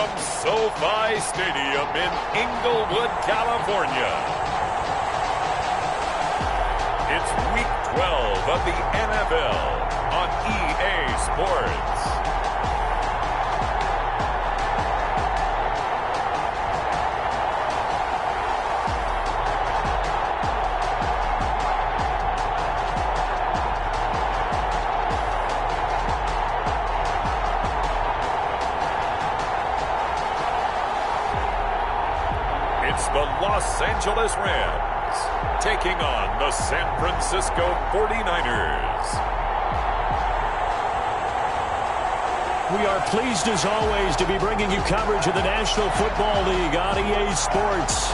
from SoFi Stadium in Inglewood, California. It's Week 12 of the NFL on EA Sports. It's the Los Angeles Rams taking on the San Francisco 49ers. We are pleased as always to be bringing you coverage of the National Football League on EA Sports.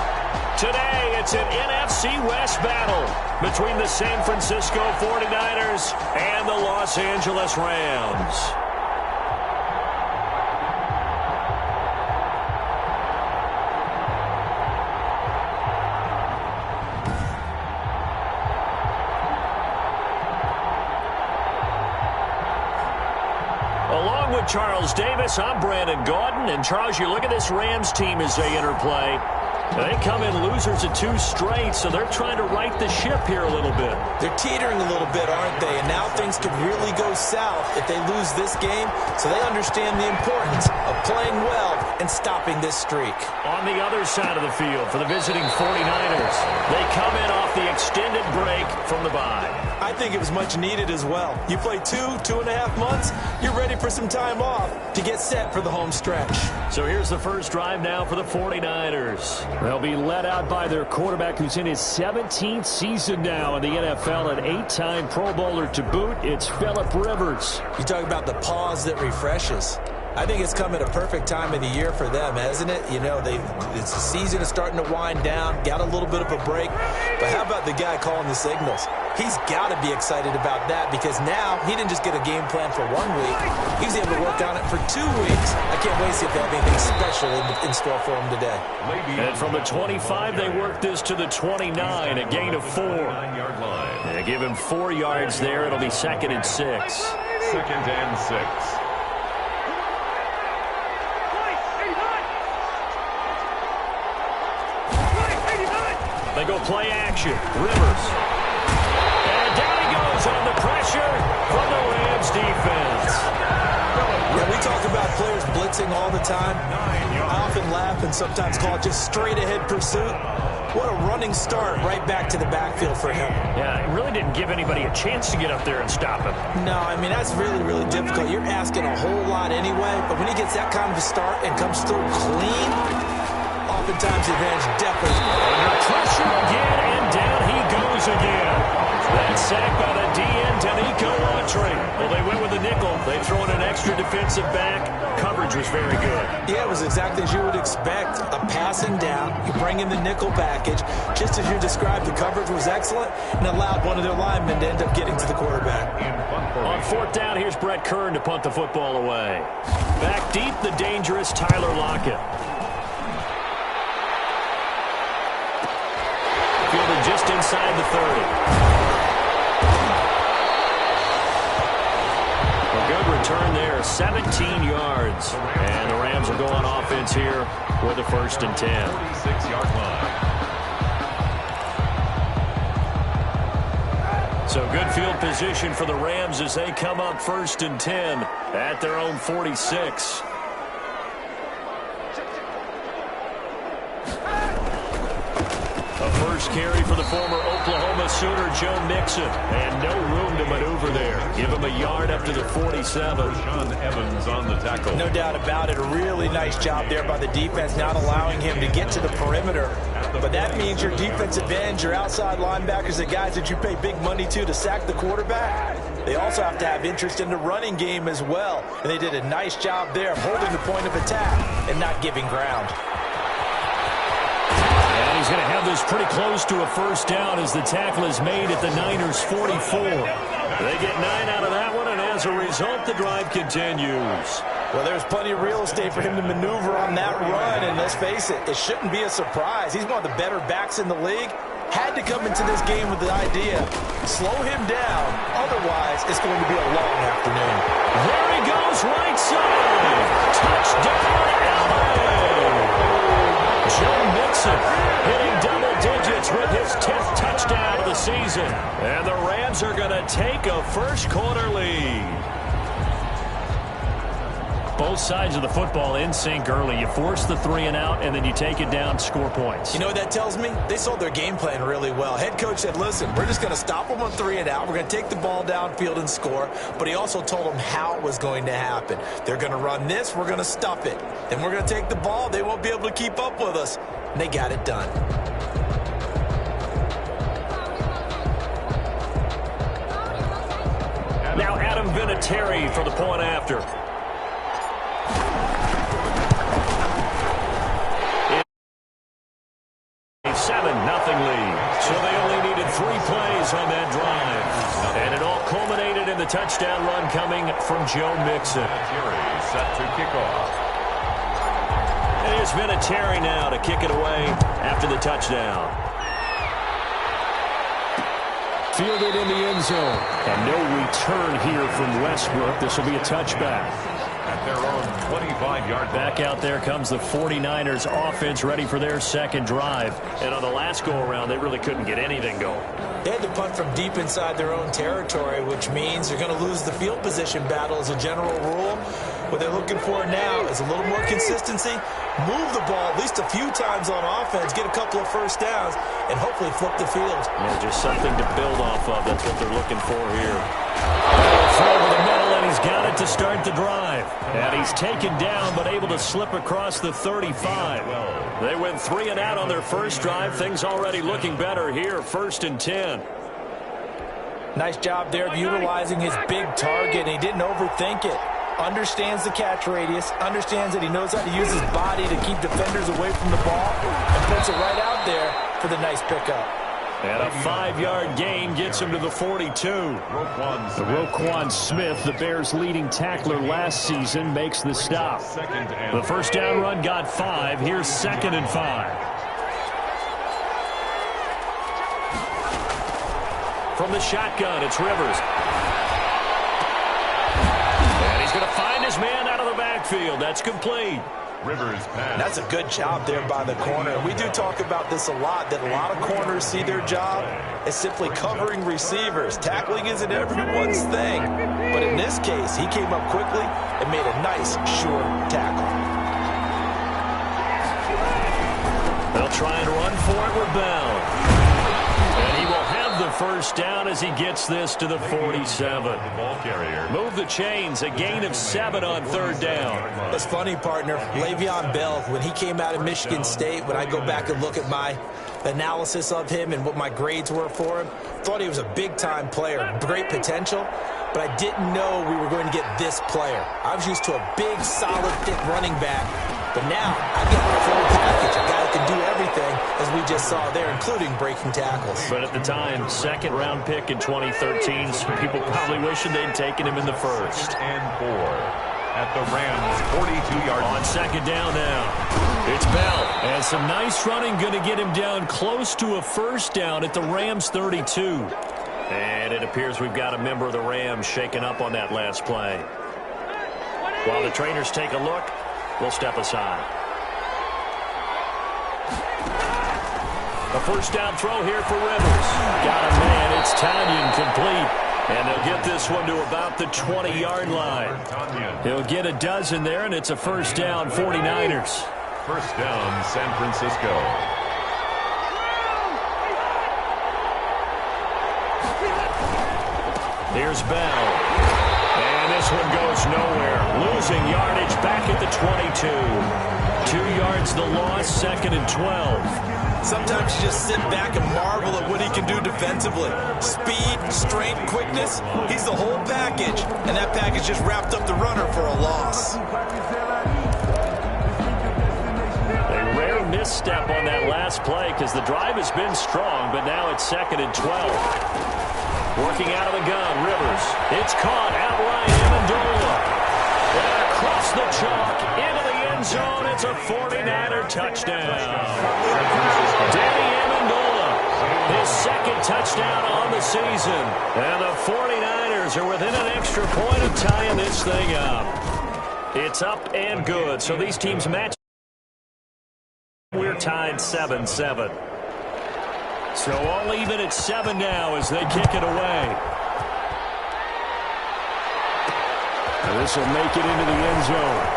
Today it's an NFC West battle between the San Francisco 49ers and the Los Angeles Rams. Along with Charles Davis, I'm Brandon Gordon. And Charles, you look at this Rams team as they interplay. They come in losers of 2 straight, so they're trying to right the ship here a little bit. They're teetering a little bit, aren't they? And now things could really go south if they lose this game. So they understand the importance of playing well and stopping this streak. On the other side of the field for the visiting 49ers, they come in off the extended break from the bye. I think it was much needed as well. You play 2.5 months, you're ready for some time off to get set for the home stretch. So here's the first drive now for the 49ers. They'll be led out by their quarterback who's in his 17th season now in the NFL, an 8-time Pro Bowler to boot. It's Phillip Rivers. You talk about the pause that refreshes. I think it's come at a perfect time of the year for them, hasn't it? You know, the season is starting to wind down, got a little bit of a break. But how about the guy calling the signals? He's got to be excited about that because now he didn't just get a game plan for 1 week. He was able to work on it for 2 weeks. I can't wait to see if they have anything special in store for him today. And from the 25, they work this to the 29, a gain of 4. They give him 4 yards there. It'll be 2nd and 6. 2nd and 6. They go play action. Rivers. And down he goes on the pressure from the Rams defense. Yeah, we talk about players blitzing all the time. I often laugh and sometimes call it just straight ahead pursuit. What a running start right back to the backfield for him. Yeah, it really didn't give anybody a chance to get up there and stop him. No, I mean, that's really, really difficult. You're asking a whole lot anyway, but when he gets that kind of a start and comes through clean, oftentimes the advantage definitely. Under pressure again, and down he goes again. That's sacked by the DN, Danico Autry. Well, they went with the nickel. They throw in an extra defensive back. Coverage was very good. Yeah, it was exactly as you would expect. A passing down, you bring in the nickel package. Just as you described, the coverage was excellent and allowed one of their linemen to end up getting to the quarterback. On 4th down, here's Brett Kern to punt the football away. Back deep, the dangerous Tyler Lockett. Fielded just inside the 30. A good return there, 17 yards. And the Rams will go on offense here with a 1st and 10. 46-yard line. So good field position for the Rams as they come up 1st and 10 at their own 46. A first carry for the former Oklahoma Sooner, Joe Mixon. And no room to maneuver there. Give him a yard up to the 47. Sean Evans on the tackle. No doubt about it. A really nice job there by the defense, not allowing him to get to the perimeter. But that means your defensive ends, your outside linebackers, the guys that you pay big money to sack the quarterback, they also have to have interest in the running game as well. And they did a nice job there of holding the point of attack and not giving ground. And he's going to have this pretty close to a 1st down as the tackle is made at the Niners' 44. They get 9 out of that one, and as a result, the drive continues. Well, there's plenty of real estate for him to maneuver on that run, and let's face it, it shouldn't be a surprise. He's one of the better backs in the league. had to come into this game with the idea, slow him down, otherwise it's going to be a long afternoon. There he goes, right side. Touchdown, LA! Joe Mixon hitting double digits with his 10th touchdown of the season. And the Rams are going to take a first quarter lead. Both sides of the football in sync early. You force the 3 and out, and then you take it down, score points. You know what that tells me? They sold their game plan really well. Head coach said, listen, we're just going to stop them on 3 and out. We're going to take the ball downfield and score. But he also told them how it was going to happen. They're going to run this. We're going to stuff it. Then we're going to take the ball. They won't be able to keep up with us. And they got it done. Now Adam Vinatieri for the point after. 7-0 lead. So they only needed 3 plays on that drive. And it all culminated in the touchdown run coming from Joe Mixon. Set to kick off. And here's Vinatieri now to kick it away after the touchdown. Fielded in the end zone. And no return here from Westbrook. This will be a touchback. At their own 25-yard line. Back out there comes the 49ers offense ready for their second drive. And on the last go-around, they really couldn't get anything going. They had to punt from deep inside their own territory, which means they're going to lose the field position battle as a general rule. What they're looking for now is a little more consistency, move the ball at least a few times on offense, get a couple of first downs, and hopefully flip the field. Yeah, just something to build off of. That's what they're looking for here. Throw over the middle, and he's got it to start the drive. And he's taken down, but able to slip across the 35. They went 3 and out on their first drive. Things already looking better here, 1st and 10. Nice job there of utilizing his big target. He didn't overthink it. Understands the catch radius, understands that he knows how to use his body to keep defenders away from the ball, and puts it right out there for the nice pickup. And a 5-yard gain gets him to the 42. Roquan Smith, the Bears' leading tackler last season, makes the stop. The first down run got 5. Here's 2nd and 5. From the shotgun, it's Rivers. And he's going to find his man out of the backfield. That's complete. Rivers pass. That's a good job there by the corner. We do talk about this a lot, that a lot of corners see their job as simply covering receivers. Tackling isn't everyone's thing. But in this case, he came up quickly and made a nice, sure tackle. They'll try and run for it with Bell. And he will have the first down as he gets this to the 47. Ball carrier. Move the chains, a gain of 7 on 3rd down. That's funny, partner. Le'Veon Bell, when he came out of Michigan State, when I go back and look at my analysis of him and what my grades were for him, thought he was a big-time player, great potential, but I didn't know we were going to get this player. I was used to a big, solid, thick running back, but now I get the full package, a guy that can do everything, as we just saw there, including breaking tackles. But at the time, 2nd-round pick in 2013, some people probably wishing they'd taken him in the 1st. And 4. At the Rams' 42-yard line. On 2nd down now. It's Bell. And some nice running going to get him down close to a first down at the Rams' 32. And it appears we've got a member of the Rams shaken up on that last play. While the trainers take a look, we'll step aside. The first down throw here for Rivers. Got a man. It's Tanyan complete. And they'll get this one to about the 20-yard line. He'll get a dozen there, and it's a first down, 49ers. First down, San Francisco. Here's Bell. And this one goes nowhere. Losing yardage back at the 22. 2 yards the loss, 2nd and 12. Sometimes you just sit back and marvel at what he can do defensively. Speed, strength, quickness, he's the whole package. And that package just wrapped up the runner for a loss. A rare misstep on that last play because the drive has been strong, but now it's 2nd and 12. Working out of the gun, Rivers. It's caught outright, Amendola. And across the chalk, into the end zone, it's a 49er touchdown. Danny Amendola. his second touchdown on the season. And the 49ers are within an extra point of tying this thing up. It's up and good. So these teams match. We're tied 7-7. So all even at 7 now as they kick it away. And this will make it into the end zone.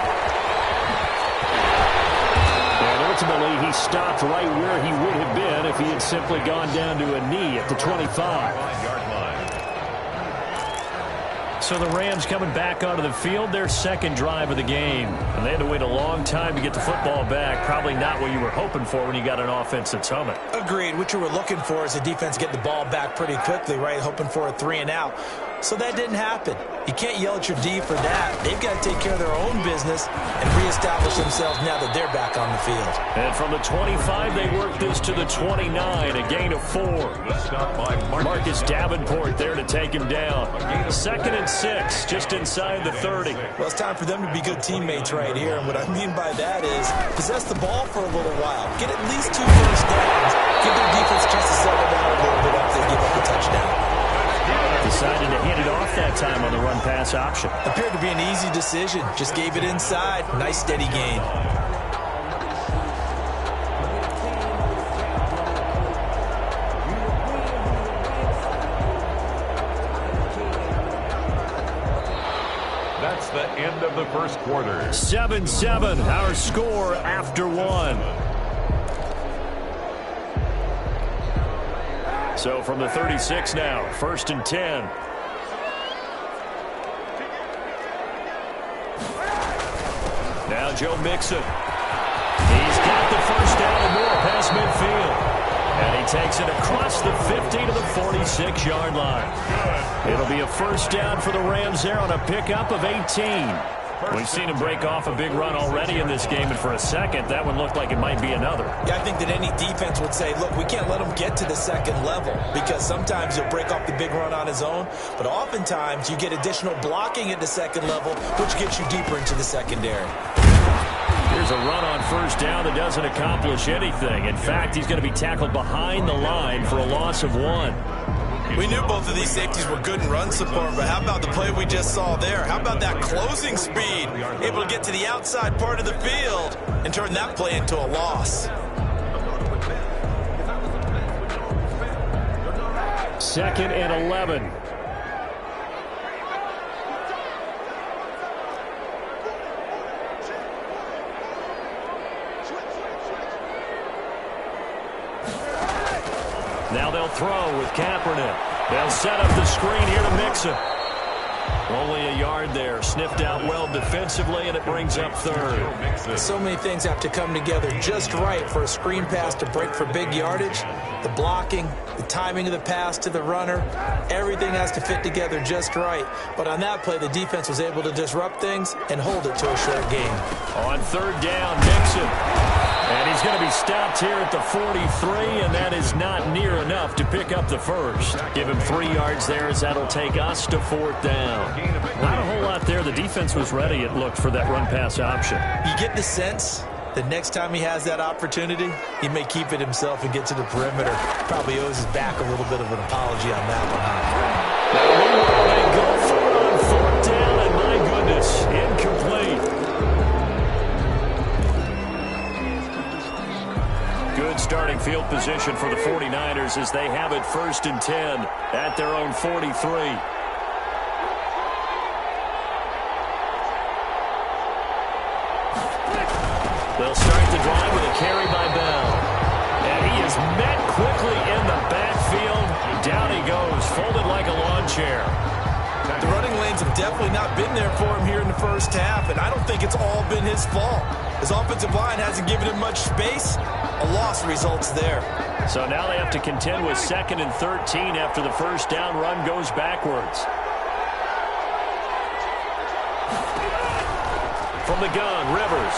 And ultimately, he stopped right where he would have been if he had simply gone down to a knee at the 25. So the Rams coming back onto the field, their second drive of the game. And they had to wait a long time to get the football back. Probably not what you were hoping for when you got an offense that's humming. Agreed. What you were looking for is the defense get the ball back pretty quickly, right? Hoping for a 3-and-out. So that didn't happen. You can't yell at your D for that. They've got to take care of their own business and reestablish themselves now that they're back on the field. And from the 25, they work this to the 29, a gain of 4. Marcus Davenport there to take him down. 2nd and 6, just inside the 30. Well, it's time for them to be good teammates right here. And what I mean by that is possess the ball for a little while. Get at least 2 first downs. Give their defense a chance to settle down a little bit after they give up a touchdown. Decided to hand it off that time on the run-pass option. Appeared to be an easy decision. Just gave it inside. Nice, steady gain. That's the end of the first quarter. 7-7, our score after 1. So from the 36 now, 1st and 10. Now Joe Mixon. He's got the first down and more past midfield. And he takes it across the 50 to the 46-yard line. It'll be a first down for the Rams there on a pickup of 18. We've seen him break off a big run already in this game, and for a second, that one looked like it might be another. Yeah, I think that any defense would say, look, we can't let him get to the second level because sometimes he'll break off the big run on his own, but oftentimes you get additional blocking at the second level, which gets you deeper into the secondary. Here's a run on first down that doesn't accomplish anything. In fact, he's going to be tackled behind the line for a loss of 1. We knew both of these safeties were good in run support, but how about the play we just saw there? How about that closing speed? Able to get to the outside part of the field and turn that play into a loss. 2nd and 11. Now they'll throw with Kaepernick. They'll set up the screen here to Mixon. Only a yard there. Sniffed out well defensively, and it brings up 3rd. So many things have to come together just right for a screen pass to break for big yardage. The blocking, the timing of the pass to the runner, everything has to fit together just right. But on that play, the defense was able to disrupt things and hold it to a short gain. On 3rd down, Mixon. And he's going to be stopped here at the 43, and that is not near enough to pick up the first. Give him 3 yards there as that'll take us to 4th down. Not a whole lot there. The defense was ready, it looked, for that run-pass option. You get the sense that next time he has that opportunity, he may keep it himself and get to the perimeter. Probably owes his back a little bit of an apology on that one. They go for it on 4th down, and my goodness, incomplete. Good starting field position for the 49ers as they have it 1st and 10 at their own 43. They'll start the drive with a carry by Bell. And he is met quickly in the backfield. Down he goes, folded like a lawn chair. The running lanes have definitely not been there for him here in the first half, and I don't think it's all been his fault. His offensive line hasn't given him much space. A loss results there. So now they have to contend with 2nd and 13 after the first down run goes backwards. From the gun, Rivers.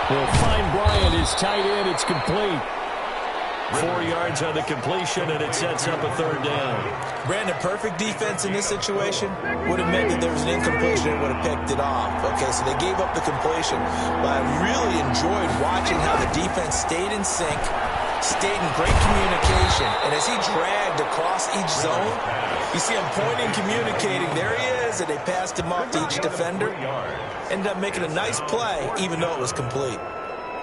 Will find Bryant, his tight end. It's complete. 4 yards on the completion, and it sets up a 3rd down. Brandon, perfect defense in this situation would have meant that there was an incompletion and would have picked it off. Okay, so they gave up the completion. But I really enjoyed watching how the defense stayed in sync, stayed in great communication. And as he dragged across each zone, you see him pointing, communicating. There he is, and they passed him off to each defender. Ended up making a nice play, even though it was complete.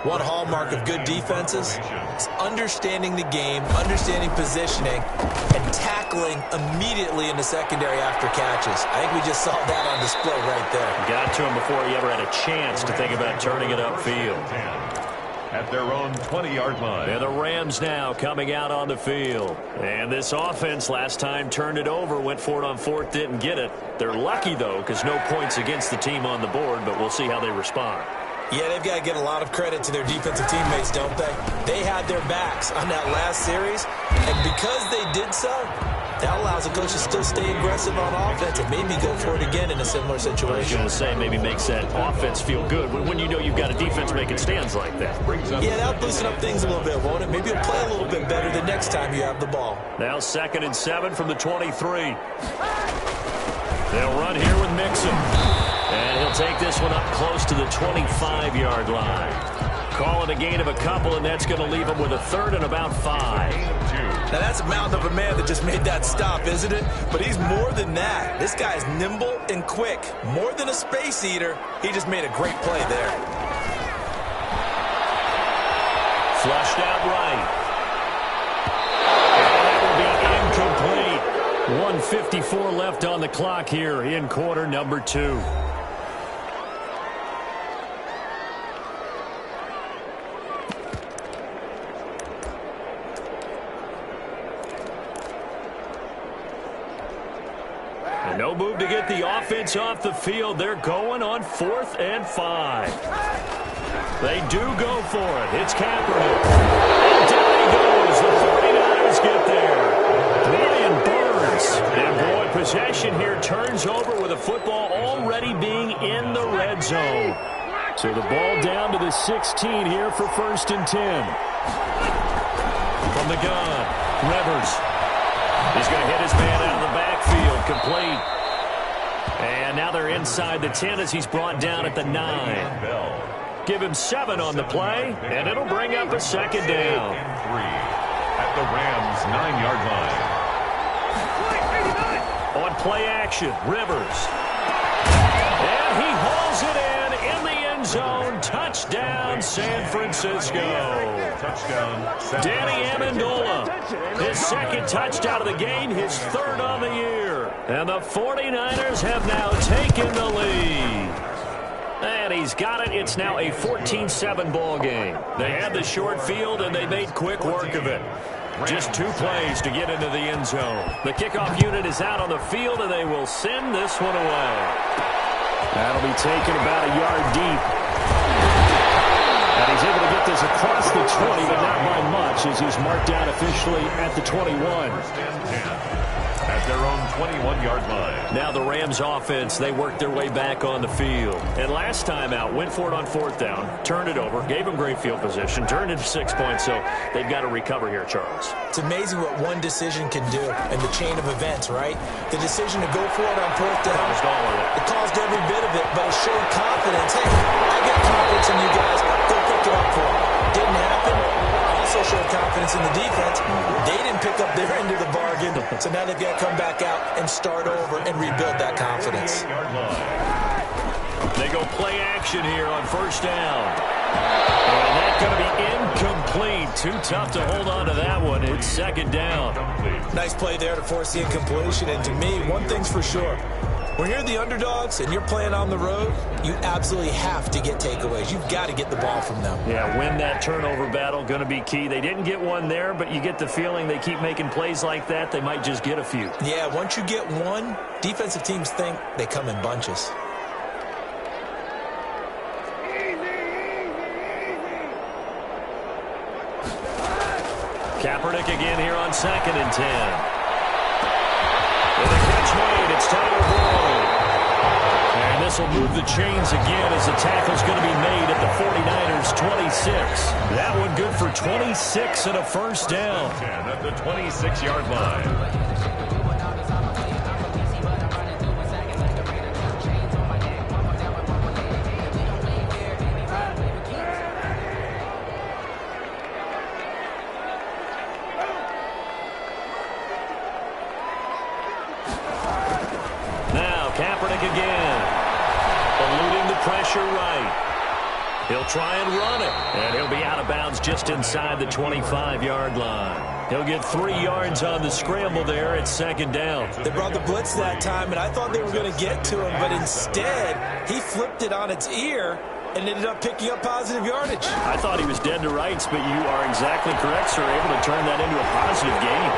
One hallmark of good defenses is understanding the game, understanding positioning, and tackling immediately in the secondary after catches. I think we just saw that on display right there. Got to him before he ever had a chance to think about turning it upfield. At their own 20-yard line. And the Rams now coming out on the field. And this offense last time turned it over, went for it on fourth, didn't get it. They're lucky, though, because no points against the team on the board, but we'll see how they respond. Yeah, they've got to give a lot of credit to their defensive teammates, don't they? They had their backs on that last series, and because they did so, that allows the coach to still stay aggressive on offense and maybe go for it again in a similar situation. I was going to say, maybe makes that offense feel good when you know you've got a defense making stands like that. Yeah, that'll loosen up things a little bit, won't it? Maybe you'll play a little bit better the next time you have the ball. Now 2nd and 7 from the 23. They'll run here with Mixon. And he'll take this one up close to the 25-yard line. Call it a gain of a couple, and that's going to leave him with a 3rd and about 5. Now, that's a mountain of a man that just made that stop, isn't it? But he's more than that. This guy's nimble and quick. More than a space eater, he just made a great play there. Flushed out right. And that will be incomplete. 1:54 left on the clock here in quarter number 2. No move to get the offense off the field. They're going on 4th and 5. They do go for it. It's Kaepernick. And down he goes. The 49ers get there. Brian Burns. And boy, possession here turns over with a football already being in the red zone. So the ball down to the 16 here for 1st and 10. From the gun, Rivers. He's going to hit his man out of the backfield. Complete. And now they're inside the 10 as he's brought down at the 9. Give him 7 on the play, and it'll bring up a 2nd down. 3 at the Rams' 9-yard line. On play action, Rivers. And he hauls it in the end zone. Touchdown, San Francisco. Touchdown, Danny Amendola. His 2nd touchdown of the game, his 3rd on the year. And the 49ers have now taken the lead. And he's got it. It's now a 14-7 ball game. They had the short field, and they made quick work of it. Just 2 plays to get into the end zone. The kickoff unit is out on the field, and they will send this one away. That'll be taken about a yard deep. And he's able to get this across the 20, but not by much, as he's marked down officially at the 21. At their own 21-yard line. Now the Rams offense, they worked their way back on the field. And last time out, went for it on 4th down, turned it over, gave them great field position, turned it to 6 points, so they've got to recover here, Charles. It's amazing what one decision can do in the chain of events, right? The decision to go for it on 4th down, it caused every bit of it, but it showed confidence. Hey, I got confidence in you guys. Go pick it up for them. Didn't happen. Also showed confidence in the defense. They didn't pick up their end of the bargain, so now they've got to come back out and start over and rebuild that confidence. They go play action here on 1st down. And that's going to be incomplete. Too tough to hold on to that one. It's 2nd down. Nice play there to force the incompletion. And to me, one thing's for sure. When you're the underdogs and you're playing on the road, you absolutely have to get takeaways. You've got to get the ball from them. Yeah, win that turnover battle, going to be key. They didn't get one there, but you get the feeling they keep making plays like that, they might just get a few. Yeah, once you get one, defensive teams think they come in bunches. Kaepernick again here on 2nd and 10. With a catch made, it's Tyler Boyd. And this will move the chains again as the tackle's going to be made at the 49ers' 26. That one good for 26 and a 1st down. At the 26-yard line. Kaepernick again. Eluding the pressure right. He'll try and run it, and he'll be out of bounds just inside the 25-yard line. He'll get 3 yards on the scramble there at second down. They brought the blitz that time, and I thought they were going to get to him, but instead, he flipped it on its ear and ended up picking up positive yardage. I thought he was dead to rights, but you are exactly correct, sir, able to turn that into a positive gain.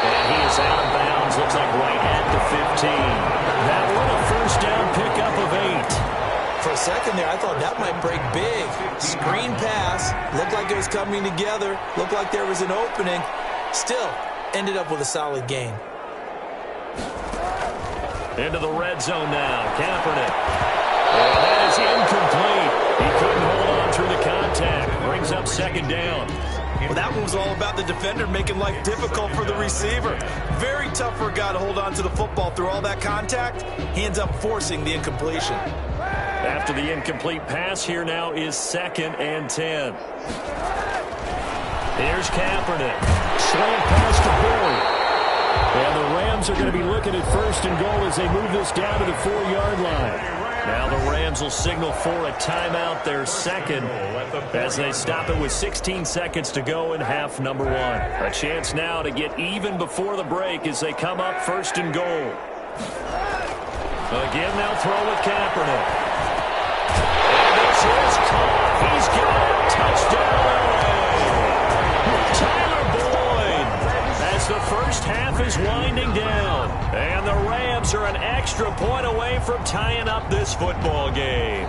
And he is out of bounds, looks like right at the 15. That one a first down pickup of 8. For a second there, I thought that might break big. Screen pass, looked like it was coming together, looked like there was an opening. Still, ended up with a solid gain. Into the red zone now, Kaepernick. And that is incomplete. He couldn't hold on through the contact. Brings up second down. Well, that one was all about the defender making life difficult for the receiver. Very tough for a guy to hold on to the football through all that contact. He ends up forcing the incompletion. After the incomplete pass, here now is 2nd and 10. Here's Kaepernick. Slant pass to Boyd. And the Rams are going to be looking at 1st and goal as they move this down to the 4-yard line. Now the Rams will signal for a timeout, their second, as they stop it with 16 seconds to go in half number 1. A chance now to get even before the break as they come up 1st and goal. Again, they'll throw with Kaepernick. And this is caught. He's got it. Touchdown. Tyler Boyd, as the first half is winding down. And the Rams are an extra point away from tying up this football game.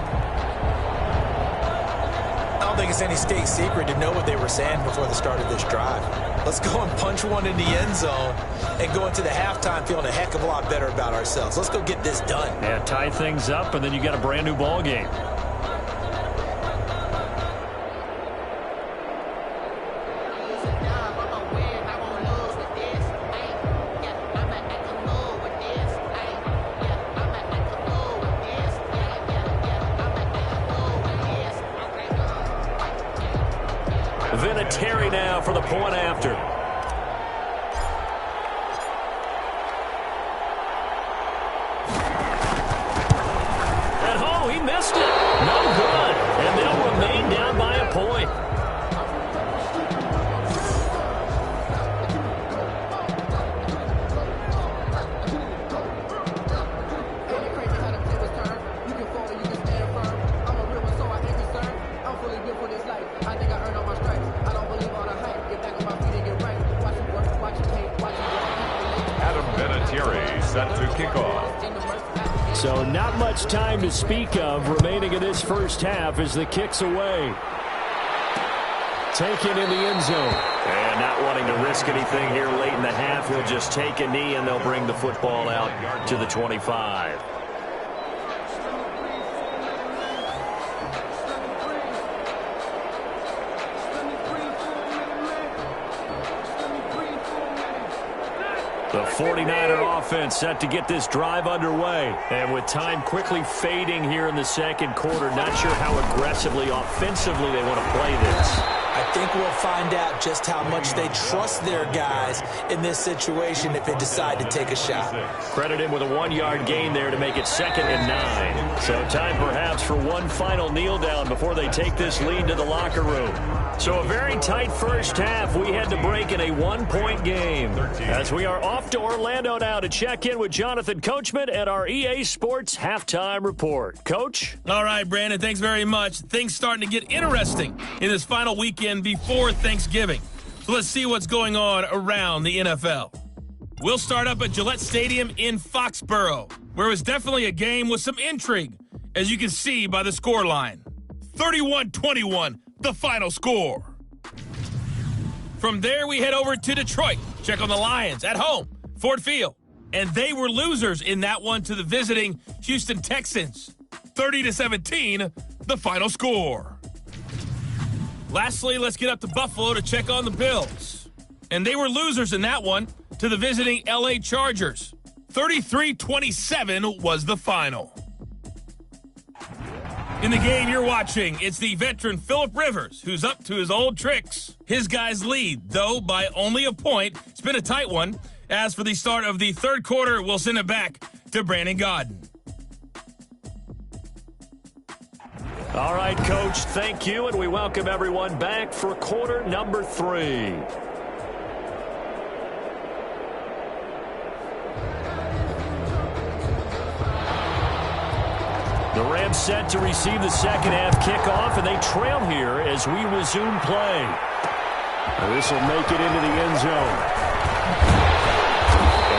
I don't think it's any state secret to know what they were saying before the start of this drive. Let's go and punch one in the end zone and go into the halftime feeling a heck of a lot better about ourselves. Let's go get this done. Yeah, tie things up, and then you got a brand new ball game. Terry now for the point after. And oh, he missed it. No good. And they'll remain down by a point. Set to kick off. So not much time to speak of remaining in this first half as the kick's away. Taken in the end zone. And not wanting to risk anything here late in the half, he'll just take a knee and they'll bring the football out to the 25. The 49er offense set to get this drive underway. And with time quickly fading here in the second quarter, not sure how aggressively, offensively they want to play this. I think we'll find out just how much they trust their guys in this situation if they decide to take a shot. Credit him with a 1-yard gain there to make it 2nd and 9. So time perhaps for one final kneel down before they take this lead to the locker room. So a very tight first half. We had to break in a 1-point game. As we are off to Orlando now to check in with Jonathan Coachman at our EA Sports Halftime Report. Coach? All right, Brandon, thanks very much. Things starting to get interesting in this final weekend before Thanksgiving. So let's see what's going on around the NFL. We'll start up at Gillette Stadium in Foxborough, where it was definitely a game with some intrigue, as you can see by the scoreline. 31-21. The final score. From there, we head over to Detroit. Check on the Lions at home, Ford Field. And they were losers in that one to the visiting Houston Texans. 30-17, the final score. Lastly, let's get up to Buffalo to check on the Bills. And they were losers in that one to the visiting LA Chargers. 33-27 was the final. In the game you're watching, it's the veteran Phillip Rivers, who's up to his old tricks. His guys lead, though, by only a point. It's been a tight one. As for the start of the third quarter, we'll send it back to Brandon Gaudin. All right, Coach, thank you, and we welcome everyone back for quarter number 3. The Rams set to receive the second half kickoff, and they trail here as we resume play. This will make it into the end zone.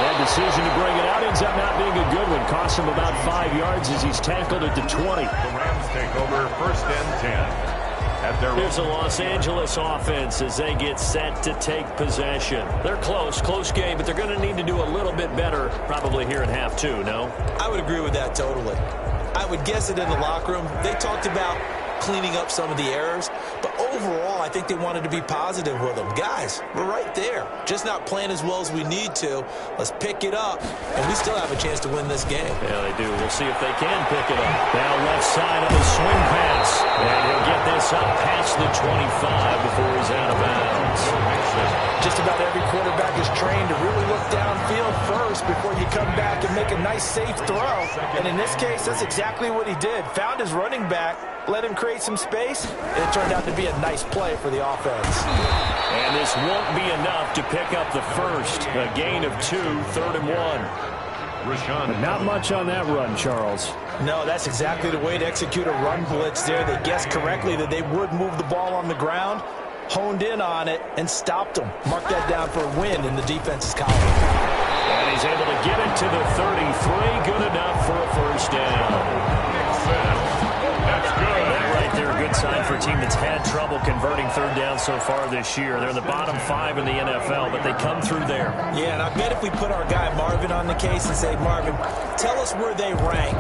That decision to bring it out ends up not being a good one. Costs him about 5 yards as he's tackled at the 20. The Rams take over first and 10. Here's the Los Angeles offense as they get set to take possession. They're close game, but they're going to need to do a little bit better probably here in half 2, no? I would agree with that totally. I would guess it in the locker room. They talked about cleaning up some of the errors, but overall, I think they wanted to be positive with them. Guys, we're right there. Just not playing as well as we need to. Let's pick it up, and we still have a chance to win this game. Yeah, they do. We'll see if they can pick it up. Now left side of the swing pass, and he'll get this up past the 25 before he's out of bounds. Just about every quarterback is trained to really look downfield first before you come back and make a nice, safe throw. And in this case, that's exactly what he did. Found his running back, let him create some space, and it turned out to be a nice play for the offense. And this won't be enough to pick up the first. A gain of 2, 3rd and 1. Not much on that run, Charles. No, that's exactly the way to execute a run blitz there. They guessed correctly that they would move the ball on the ground, honed in on it, and stopped them. Mark that down for a win in the defense's column. And he's able to get it to the 33. Good enough for a first down. Good sign for a team that's had trouble converting third down so far this year. They're in the bottom 5 in the NFL, but they come through there. Yeah, and I bet if we put our guy Marvin on the case and say, Marvin, tell us where they rank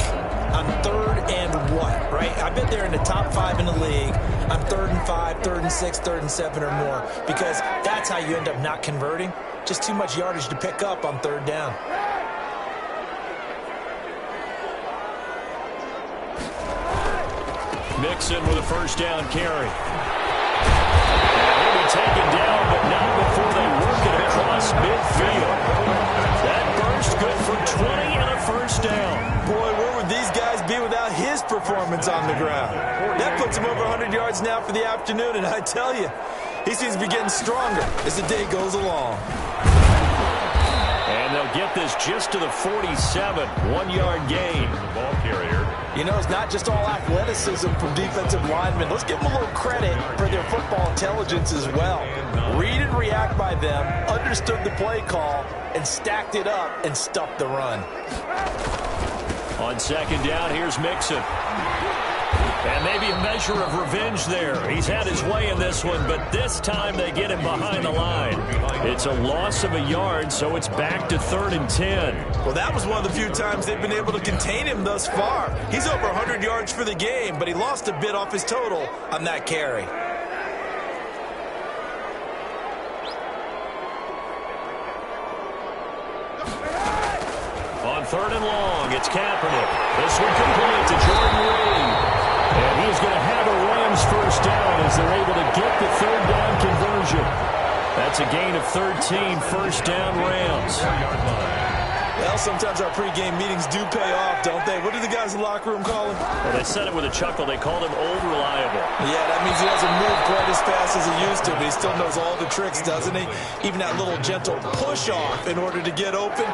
on 3rd and what, right? I bet they're in the top 5 in the league on 3rd and 5, 3rd and 6, 3rd and 7 or more, because that's how you end up not converting. Just too much yardage to pick up on 3rd down. Mixon with a first down carry. He'll be taken down, but not before they work it across midfield. That burst good for 20 and a first down. Boy, where would these guys be without his performance on the ground? That puts him over 100 yards now for the afternoon, and I tell you, he seems to be getting stronger as the day goes along. And they'll get this just to the 47, 1-yard gain. The ball carrier. You know, it's not just all athleticism from defensive linemen. Let's give them a little credit for their football intelligence as well. Read and react by them, understood the play call, and stacked it up and stuffed the run. On second down, here's Mixon. And maybe a measure of revenge there. He's had his way in this one, but this time they get him behind the line. It's a loss of a yard, so it's back to 3rd and 10. Well, that was one of the few times they've been able to contain him thus far. He's over 100 yards for the game, but he lost a bit off his total on that carry. On 3rd and long, it's Kaepernick. This one complete to Jordan Reed. And he's going to have a Rams first down as they're able to get the 3rd down conversion. That's a gain of 13, first down Rams. Well, sometimes our pregame meetings do pay off, don't they? What do the guys in the locker room call him? Well, they said it with a chuckle. They called him Old Reliable. Yeah, that means he doesn't move quite as fast as he used to, but he still knows all the tricks, doesn't he? Even that little gentle push-off in order to get open,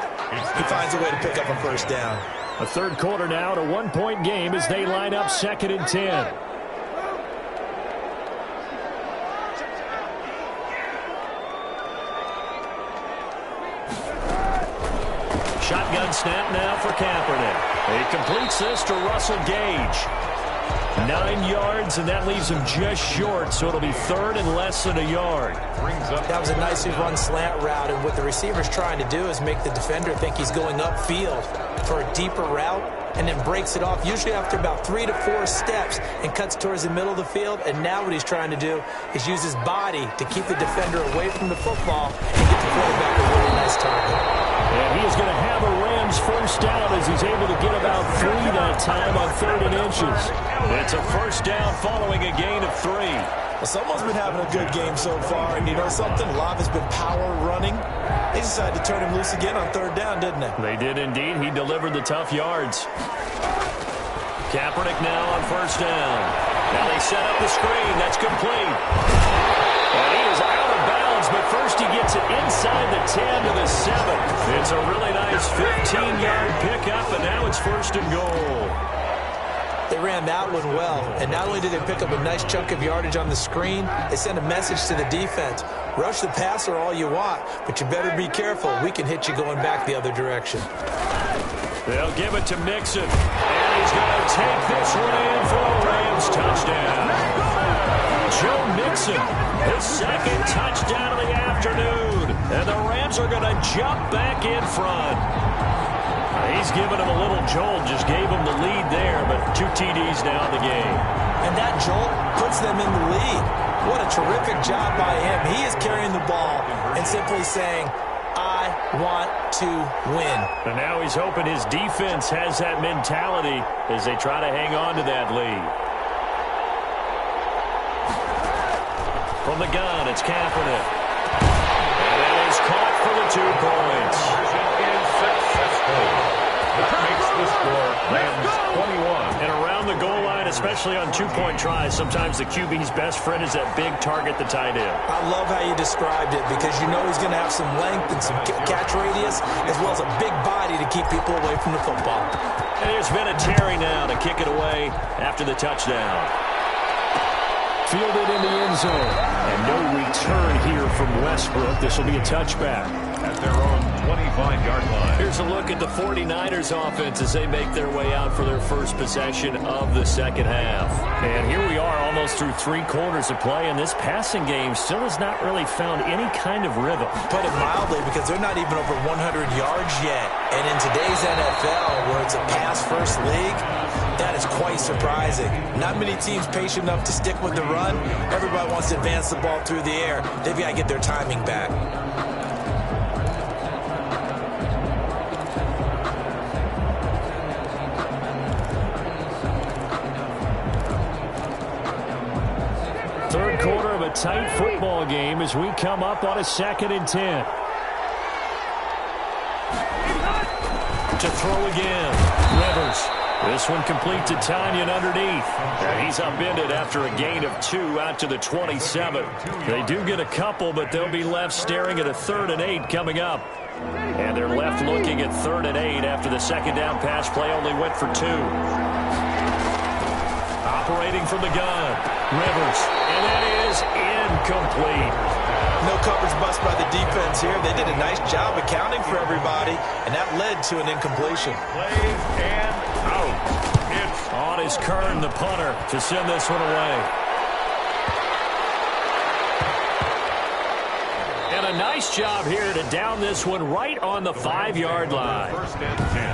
he finds a way to pick up a first down. A third quarter now, to 1-point game as they line up 2nd and 10. Shotgun snap now for Kaepernick. He completes this to Russell Gage. 9 yards, and that leaves him just short, so it'll be 3rd and less than a yard. That was a nicely run slant route, and what the receiver's trying to do is make the defender think he's going upfield for a deeper route, and then breaks it off, usually after about 3 to 4 steps, and cuts towards the middle of the field. And now what he's trying to do is use his body to keep the defender away from the football and get the quarterback a really nice target. And he is going to have a Rams first down as he's able to get about 3 that time on 3rd and inches. It's a first down following a gain of 3. Well, someone's been having a good game so far, and you know something? Love has been power running. They decided to turn him loose again on 3rd down, didn't they? They did indeed. He delivered the tough yards. Kaepernick now on first down. Now they set up the screen. That's complete. And he is out of bounds, but first he gets it inside the 10 to the 7. It's a really nice 15-yard pickup, and now it's first and goal. They ran that one well, and not only did they pick up a nice chunk of yardage on the screen, they sent a message to the defense. Rush the passer all you want, but you better be careful. We can hit you going back the other direction. They'll give it to Mixon, and he's going to take this one in for a Rams touchdown. Joe Mixon, his second touchdown of the afternoon, and the Rams are going to jump back in front. He's given him a little jolt, just gave him the lead there, but 2 TDs now in the game. And that jolt puts them in the lead. What a terrific job by him. He is carrying the ball and simply saying, I want to win. And now he's hoping his defense has that mentality as they try to hang on to that lead. From the gun, it's Kaepernick. And it is caught for the 2 points. That makes the score Rams 21. And around the goal line, especially on 2-point tries, sometimes the QB's best friend is that big target, the tight end. I love how you described it because you know he's going to have some length and some catch radius as well as a big body to keep people away from the football. And there's been a Terry now to kick it away after the touchdown. Fielded in the end zone. And no return here from Westbrook. This will be a touchback. At their own 25-yard line. Here's a look at the 49ers offense as they make their way out for their first possession of the second half. And here we are almost through 3 quarters of play, and this passing game still has not really found any kind of rhythm. Put it mildly, because they're not even over 100 yards yet. And in today's NFL, where it's a pass-first league, that is quite surprising. Not many teams patient enough to stick with the run. Everybody wants to advance the ball through the air. They've got to get their timing back. Third quarter of a tight football game as we come up on a 2nd and 10. To throw again. Rivers. This one complete to Tanyan underneath. And he's upended after a gain of 2 out to the 27. They do get a couple, but they'll be left staring at a 3rd and 8 coming up. And they're left looking at 3rd and 8 after the second down pass play only went for 2. Operating from the gun. Rivers. And that is incomplete. No coverage bust by the defense here. They did a nice job accounting for everybody, and that led to an incompletion. Plays and out. It's on is Kern, the punter, to send this one away. And a nice job here to down this one right on the 5-yard line.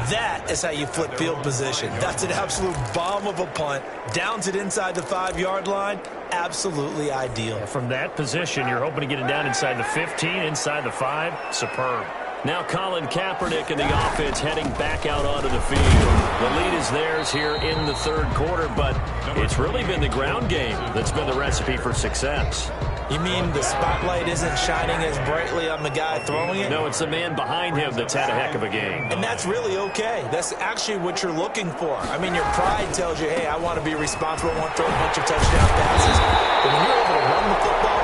That is how you flip field position. That's an absolute bomb of a punt. Downs it inside the 5-yard line. Absolutely ideal. From that position, you're hoping to get it down inside the 15, inside the 5. Superb. Now Colin Kaepernick and the offense heading back out onto the field. The lead is theirs here in the 3rd quarter, but it's really been the ground game that's been the recipe for success. You mean the spotlight isn't shining as brightly on the guy throwing it? No, it's the man behind him that's had a heck of a game. And that's really okay. That's actually what you're looking for. I mean, your pride tells you, hey, I want to be responsible, I want to throw a bunch of touchdown passes. But when you're able to run the football,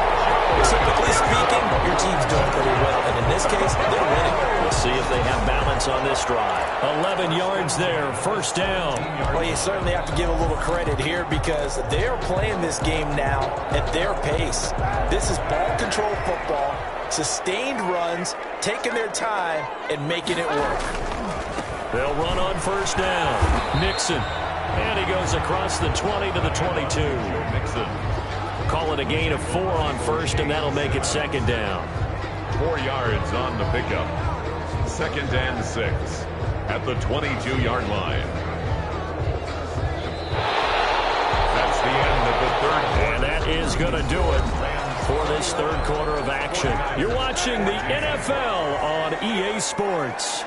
typically speaking, your team's doing pretty well. And in this case, they're winning. We'll see if they have balance on this drive. 11 yards there, first down. Well, you certainly have to give a little credit here because they're playing this game now at their pace. This is ball control football, sustained runs, taking their time, and making it work. They'll run on first down. Mixon. And he goes across the 20 to the 22. Mixon. Call it a gain of 4 on first, and that'll make it second down. 4 yards on the pickup. 2nd and 6 at the 22-yard line. That's the end of the 3rd quarter. And that is going to do it for this 3rd quarter of action. You're watching the NFL on EA Sports.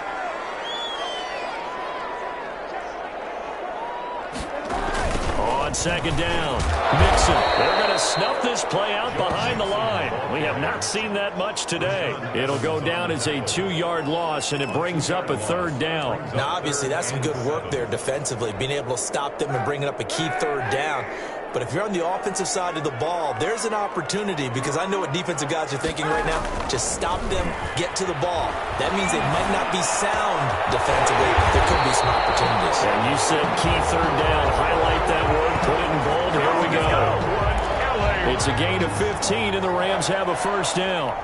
On on second down. Mixon. They're going to snuff this play out behind the line. We have not seen that much today. It'll go down as a 2-yard loss, and it brings up a third down. Now, obviously, that's some good work there defensively, being able to stop them and bringing up a key third down. But if you're on the offensive side of the ball, there's an opportunity, because I know what defensive guys are thinking right now. Just stop them, get to the ball. That means they might not be sound defensively, but there could be some opportunities. And you said key third down. Highlight that word, put it in bold. Here we go. It's a gain of 15, and the Rams have a first down.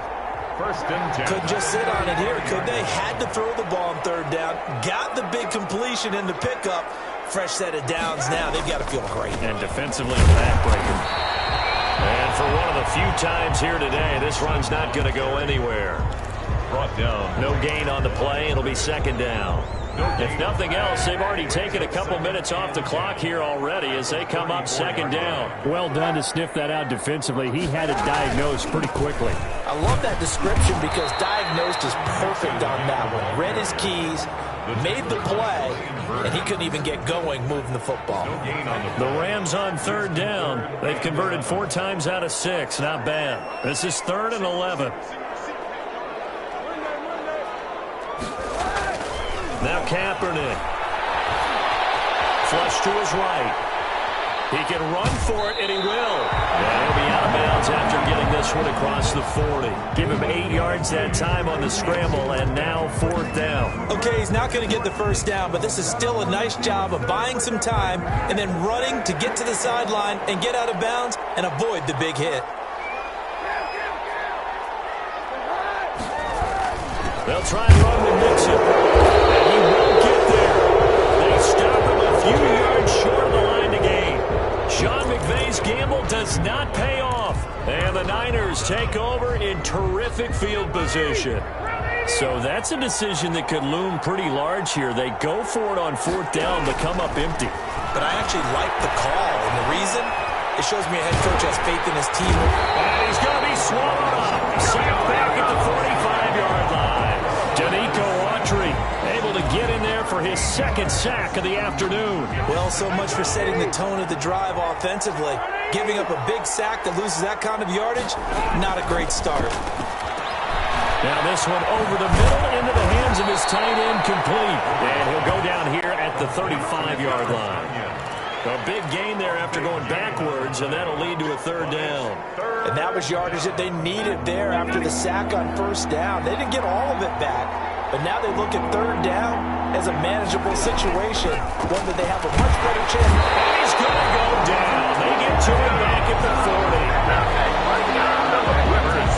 Couldn't just sit on it here, could they? Had to throw the ball on third down. Got the big completion in the pickup. Fresh set of downs now. They've got to feel great. And defensively, a backbreaker. And for one of the few times here today, this run's not going to go anywhere. Brought down. No gain on the play. It'll be second down. If nothing else, they've already taken a couple minutes off the clock here already as they come up second down. Well done to sniff that out defensively. He had it diagnosed pretty quickly. I love that description because diagnosed is perfect on that one. Read his keys, made the play, and he couldn't even get going moving the football. The Rams on third down. They've converted 4 times out of 6. Not bad. This is 3rd and 11. Now Kaepernick. Flush to his right. He can run for it, and he will. And he'll be out of bounds after getting this one across the 40. Give him 8 yards that time on the scramble, and now 4th down. Okay, he's not going to get the first down, but this is still a nice job of buying some time and then running to get to the sideline and get out of bounds and avoid the big hit. They'll try and run with Mixon. And he won't get there. They stop him a few yards short of the line to gain. Sean McVay's gamble does not pay off. And the Niners take over in terrific field position. So that's a decision that could loom pretty large here. They go for it on 4th down, but come up empty. But I actually like the call, and the reason? It shows me a head coach has faith in his team. And he's going to be swallowed up. Sacked back at the 45-yard line. Danico Autry able to get in there for his 2nd sack of the afternoon. Well, so much for setting the tone of the drive offensively. Giving up a big sack that loses that kind of yardage, not a great start. Now this one over the middle into the hands of his tight end, complete. And he'll go down here at the 35-yard line. A big gain there after going backwards, and that'll lead to a 3rd down. And that was yardage that they needed there after the sack on 1st down. They didn't get all of it back, but now they look at 3rd down as a manageable situation, one that they have a much better chance. And he's going to go down. They get to him back at the 40.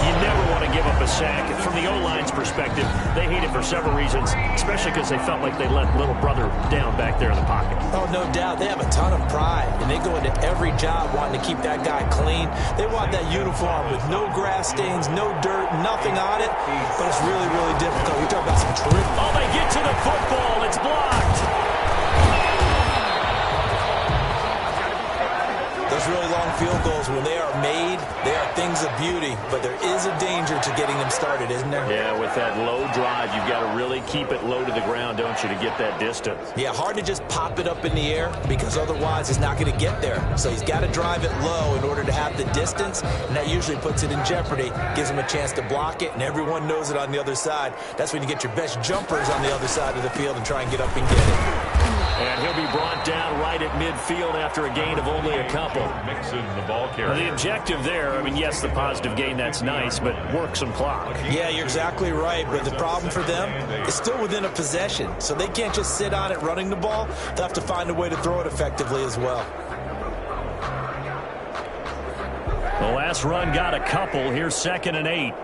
You never want to give up a sack. From the O-line's perspective, they hate it for several reasons, especially because they felt like they let little brother down back there in the pocket. Oh, no doubt. They have a ton of pride, and they go into every job wanting to keep that guy clean. They want that uniform with no grass stains, no dirt, nothing on it, but it's really, really difficult. You're talking about some terrific. Oh, they get to the football. It's blocked. Those really long field goals, when they are made, they are things of beauty, but there is a danger to getting them started, isn't there? Yeah, with that low drive, you've got to really keep it low to the ground, don't you, to get that distance. Yeah, hard to just pop it up in the air because otherwise it's not going to get there. So he's got to drive it low in order to have the distance, and that usually puts it in jeopardy, gives him a chance to block it, and everyone knows it on the other side. That's when you get your best jumpers on the other side of the field and try and get up and get it. And he'll be brought down right at midfield after a gain of only a couple. Mixon, the ball carrier. The objective there, I mean, yes, the positive gain, that's nice, but work some clock. Yeah, you're exactly right, but the problem for them is still within a possession, so they can't just sit on it running the ball. They'll have to find a way to throw it effectively as well. The last run got a couple. Here's 2nd and 8.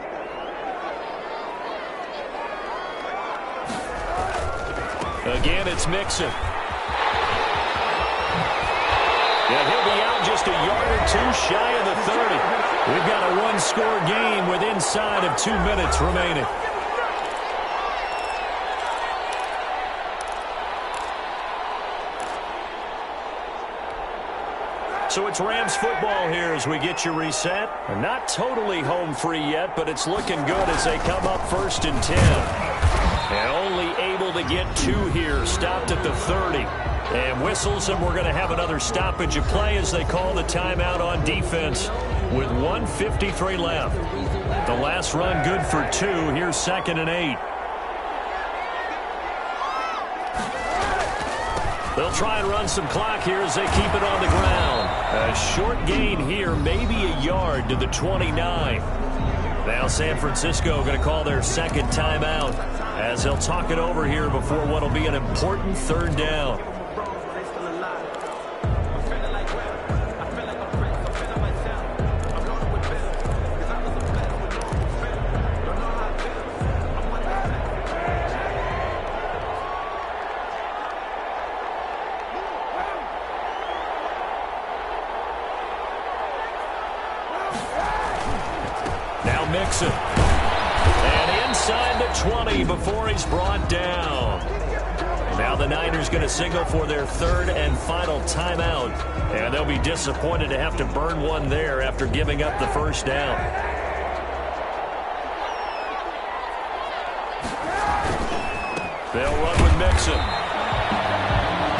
Again, it's Mixon. And he'll be out just a yard or 2 shy of the 30. We've got a 1-score game with inside of 2 minutes remaining. So it's Rams football here as we get you reset. They're not totally home free yet, but it's looking good as they come up 1st and 10. And only able to get 2 here, stopped at the 30. And whistles, and we're going to have another stoppage of play as they call the timeout on defense with 1:53 left. The last run good for 2. Here's 2nd and 8. They'll try and run some clock here as they keep it on the ground. A short gain here, maybe a yard to the 29. Now San Francisco going to call their 2nd timeout as they'll talk it over here before what will be an important 3rd down. Mixon. And inside the 20 before he's brought down. Now the Niners going to signal for their 3rd and final timeout. And they'll be disappointed to have to burn one there after giving up the 1st down. They'll run with Mixon.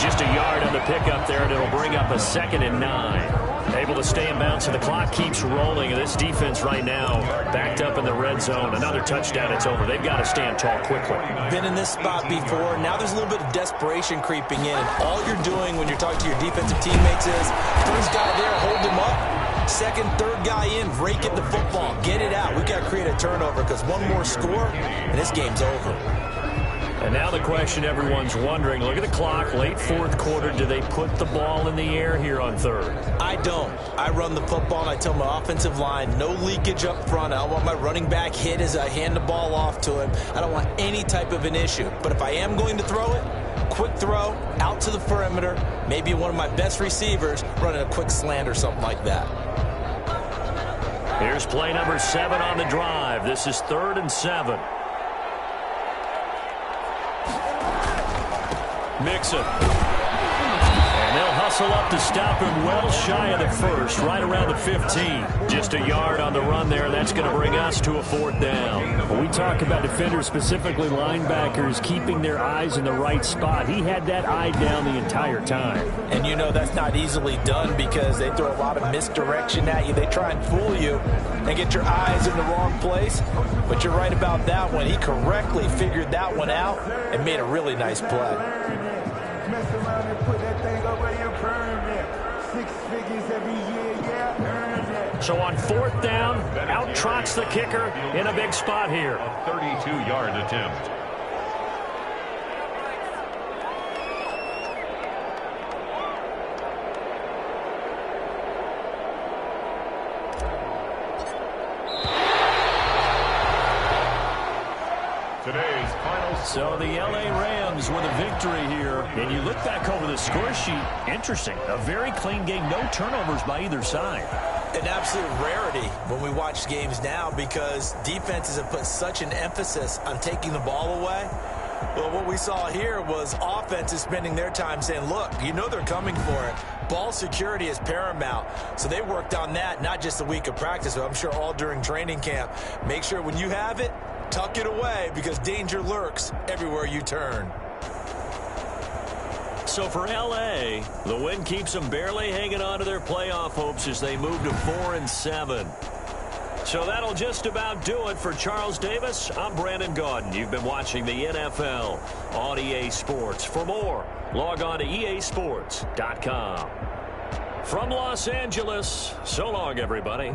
Just a yard on the pickup there, and it'll bring up a 2nd and 9. Able to stay in bounds, and the clock keeps rolling. And this defense right now backed up in the red zone. Another touchdown, it's over. They've got to stand tall quickly. Been in this spot before. Now there's a little bit of desperation creeping in. And all you're doing when you're talking to your defensive teammates is, first guy there, hold him up. Second, third guy in, rake it the football. Get it out. We've got to create a turnover because one more score, and this game's over. And now the question everyone's wondering, look at the clock, late 4th quarter, do they put the ball in the air here on 3rd? I don't. I run the football, and I tell my offensive line, no leakage up front. I don't want my running back hit as I hand the ball off to him. I don't want any type of an issue. But if I am going to throw it, quick throw, out to the perimeter, maybe one of my best receivers running a quick slant or something like that. Here's play number 7 on the drive. This is 3rd and 7. Mixon. And they'll hustle up to stop him well shy of the 1st, right around the 15. Just a yard on the run there. That's going to bring us to a 4th down. When we talk about defenders, specifically linebackers, keeping their eyes in the right spot, he had that eye down the entire time. And you know that's not easily done because they throw a lot of misdirection at you. They try and fool you and get your eyes in the wrong place. But you're right about that one. He correctly figured that one out and made a really nice play. Mess around and put that thing over your permit. 6 figures every year, yeah, earn that. So on 4th down, out trots the kicker in a big spot here. A 32-yard attempt. Today's final. So the L.A. Rams with a victory here. And you look back over the score sheet, interesting. A very clean game, no turnovers by either side. An absolute rarity when we watch games now because defenses have put such an emphasis on taking the ball away. Well, what we saw here was offenses spending their time saying, look, you know they're coming for it. Ball security is paramount. So they worked on that, not just a week of practice, but I'm sure all during training camp. Make sure when you have it, tuck it away because danger lurks everywhere you turn. So for L.A., the win keeps them barely hanging on to their playoff hopes as they move to 4-7. So that'll just about do it for Charles Davis. I'm Brandon Gaudin. You've been watching the NFL on EA Sports. For more, log on to easports.com. From Los Angeles, so long, everybody.